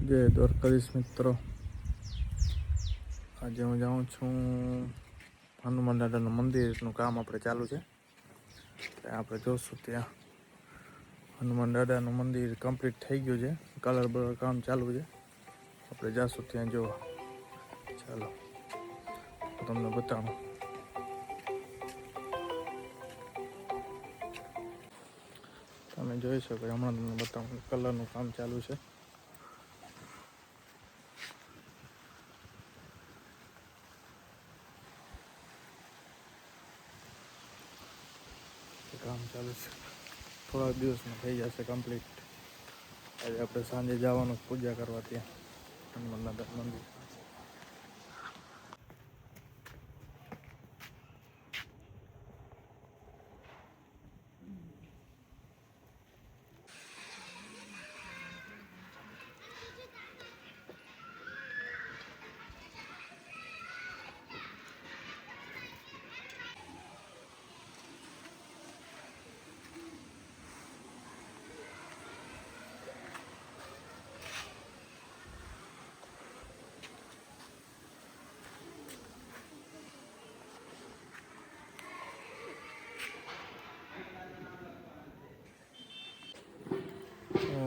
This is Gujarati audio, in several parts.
જય દ્વારકાધીશ મિત્રો, આજે હું જાઉં છું હનુમાન દાદાનું મંદિરનું કામ આપણે ચાલુ છે. આપણે જોશું ત્યાં હનુમાન દાદાનું મંદિર કમ્પ્લીટ થઈ ગયું છે, કલર બલર કામ ચાલુ છે. આપણે જાશું ત્યાં જોવા. ચાલો તમને બતાવું. તમે જોઈ શકો, હમણાં તમને બતાવું કલરનું કામ ચાલુ છે. કામ ચાલુ છે, થોડા દિવસમાં થઈ જશે કમ્પ્લીટ. આજે આપણે સાંજે જવાનું પૂજા કરવા ત્યાં હનુમાન દાદા મંદિર.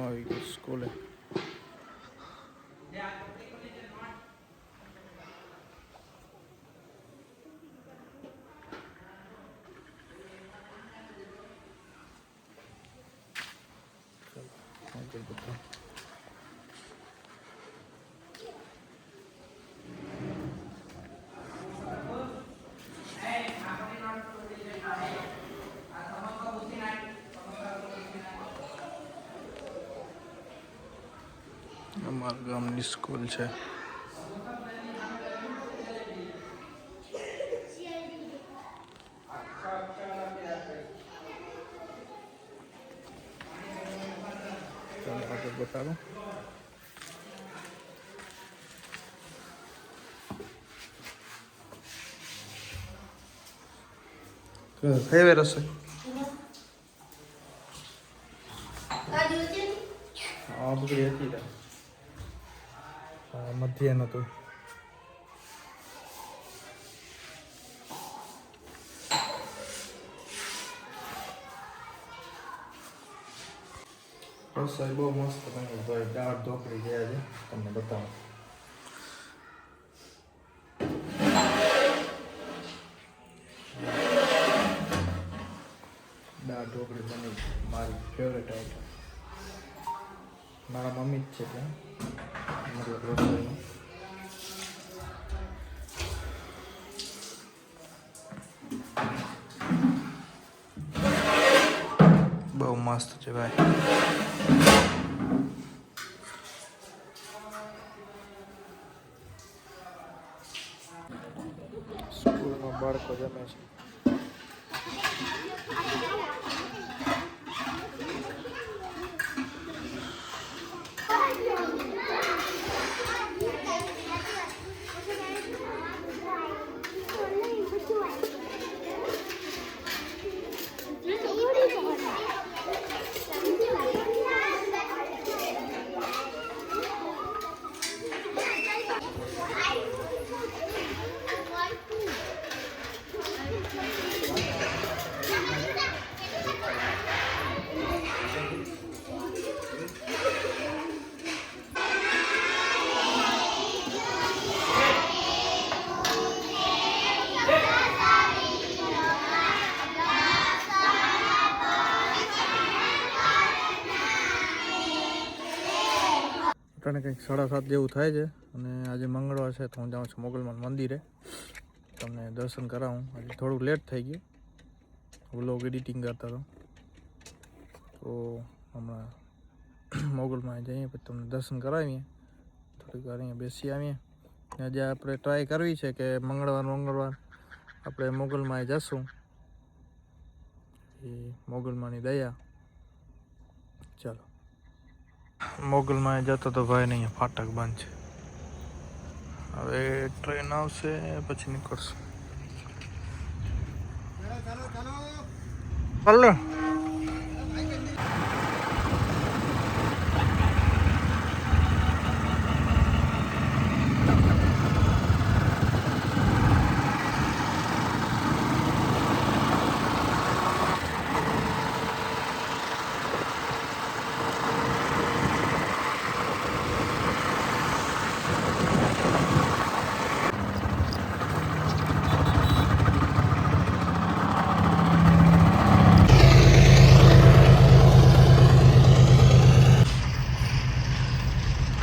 આવી ગયું સ્કૂલે. અમારા ગામની સ્કૂલ છે. ચાલો આગળ બતાવો. કઈ વે રસોઈ બગડી હતી મધ્યાહન હતું. રસોઈ બહુ મસ્ત બની. તો દાળ ઢોકળી ગયા છે, તમને બતાવું. દાળ ઢોકળી બની, મારી ફેવરેટ આઈટમ. મારા મમ્મી જ છે ત્યાં, મતલબ રસોઈનું. બહુ મસ્ત છે ભાઈ. સ્કૂલમાં બાળકો જમે છે. તને કંઈક 7:30 જેવું થાય છે, અને આજે મંગળવાર છે તો હું જાઉં છું મોગલમાન મંદિરે. તમને દર્શન કરાવું. આજે થોડુંક લેટ થઈ ગયું, વ્લોગ એડિટિંગ કરતા હતો. તો હમણાં મોગલમાં જઈએ, પછી તમને દર્શન કરાવીએ, થોડીક વાર અહીંયા બેસી આવીએ. આજે આપણે ટ્રાય કરવી છે કે મંગળવાર આપણે મોગલમાં જઈશું. એ મોગલમાની દયા. ચાલો. મોગલમાં જતો તો ભાઈ ને અહીંયા ફાટક બંધ છે. હવે ટ્રેન આવશે પછી નીકળશું. ચાલો.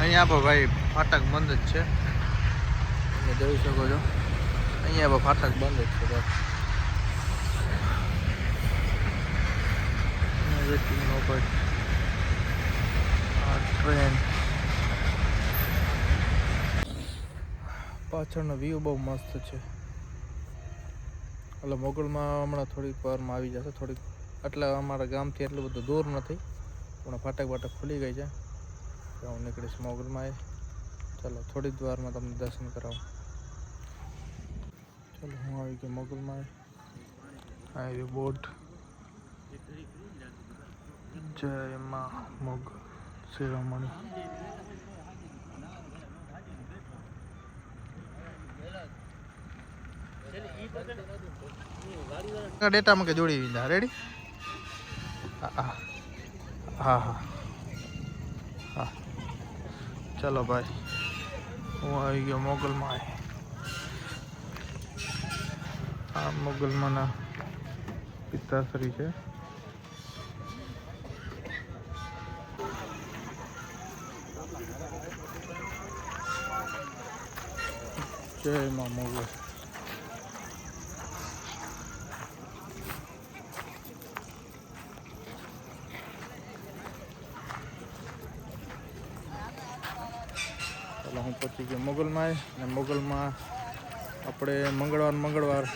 અહીંયા પણ ભાઈ ફાટક બંધ જ છે, તમે જોઈ શકો છો. અહીંયા પણ ફાટક બંધ જ છે ભાઈ. વેટિંગ ઉપર આ ટ્રેન. પાછળનો વ્યૂ બહુ મસ્ત છે. એટલે મોગલમાં હમણાં થોડીક વારમાં આવી જશે. થોડીક એટલે અમારા ગામથી એટલું બધું દૂર નથી, પણ ફાટક બાટક ખુલી ગઈ છે. હું નીકળીશ મોગલમાં. ચાલો થોડીક જ વારમાં તમને દર્શન કરાવું. ચાલો હું આવી ગયો મોગલમાં. આવી બોટ. જય માં મોગલ શિરોમણી. ડેટામાં કે જોડી દીધા. રેડી? હા હા હા હા. ચાલો ભાઈ, હું આવી ગયો મોગલમાં. આ મોગલમાંના પિતાશ્રી છે. જય માં મોગલ. ચાલો હું પહોંચી ગયો મોગલમાં. અને મોગલમાં આપણે મંગળવાર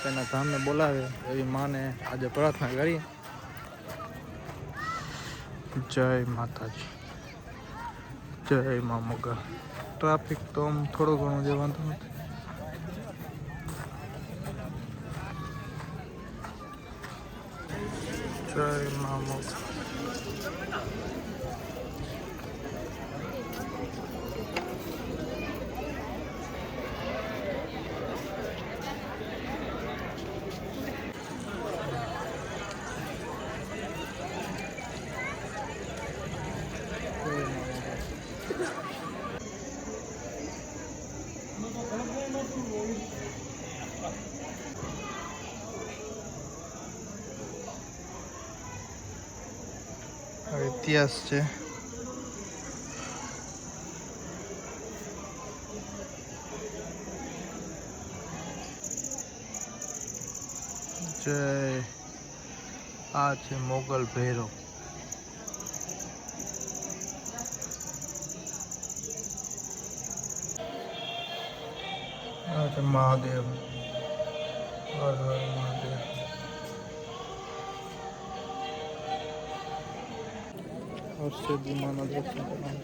તેના ધામને બોલાવે એવી માને આજે પ્રાર્થના કરીએ. જય માતાજી, જય માં મોગલ. ટ્રાફિક તો આમ થોડું ઘણું જે વાંધો નથી. જય માં મોગલ. ઇતિહાસ છે. જય. આ છે મોગલ ભૈરવ. આ છે મહાદેવ. હર હર મહાદેવ. હર્ષદી માના દર્શન કરવા.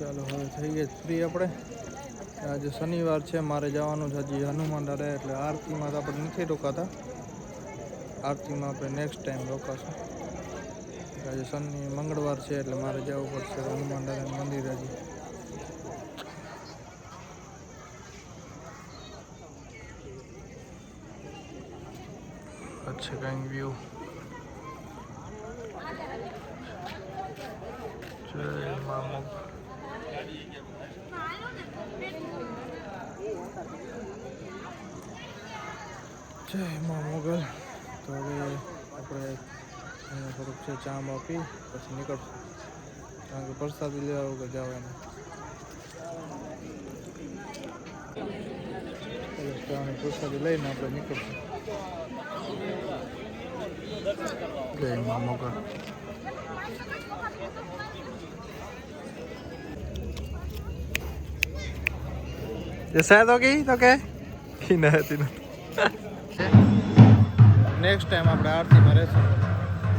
ચાલો હવે થઈ ગયા ફ્રી આપણે. આજે શનિવાર છે, મારે જવાનું છે હજી હનુમાન દાદા, એટલે આરતીમાં તો આપણે નથી રોકાતા. આરતીમાં આપણે નેક્સ્ટ ટાઈમ રોકાશું. આજે મંગળવાર છે એટલે મારે જવું પડશે હનુમાન દાદાનું મંદિર. હજી અચ્છા કંઈક વ્યૂ. જય મા મોગલ. જય મા મોગલ. તો હવે આપણે અહીંયા થોડુંક છે ચા પી પછી નીકળશું, કારણ કે પ્રસાદી લેવા વગર જવાના. ચાની પ્રસાદી લઈને આપણે નીકળશું. જય મા મોગલ. શાયદ હોગી તો કે નેક્સ્ટ ટાઈમ આપણે આરતીમાં રહેશું.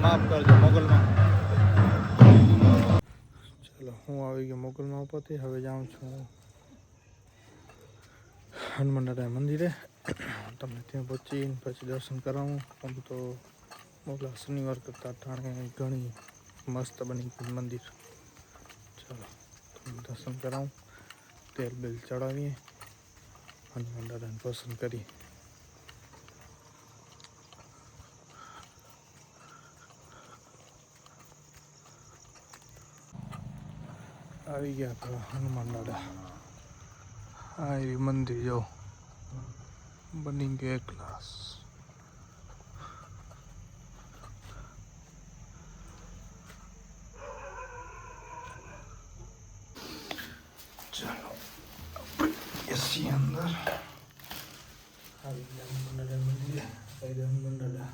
માફ કરજો મોગલમાં. ચાલો હું આવી ગયો મોગલમાં ઉપરથી. હવે જાઉં છું હનુમાન દાદા મંદિરે. તમને ત્યાં પહોંચીને પછી દર્શન કરાવું. આમ તો મોગલા શનિવાર કરતાં ટાણે ઘણી મસ્ત બની ગયું મંદિર. ચાલો તમને દર્શન કરાવું, તેલ બેલ ચડાવીએ હનુમાન દાદાને પસંદ કરી. આવી ગયા તો હનુમાન દાદા. આ એ મંદિર જો બની ગયો એક ક્લાસ. ચાલો એસી અંદર આવી ગયા હનુમાન દાદા મંદિરે. હનુમાન દાદા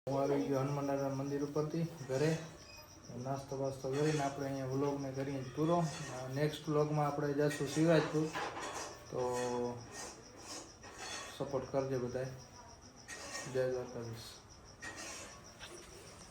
હું આવી ગયો હનુમાન દાદા મંદિર ઉપરથી ઘરે. નાસ્તો બાસ્તો કરીને આપણે અહીંયા વ્લોગને કરીએ પૂરો. નેક્સ્ટ વ્લોગમાં આપણે જઈશું શિવાજપુર. તો સપોર્ટ કરજો બધાય. જય દ્વારકાધીશ.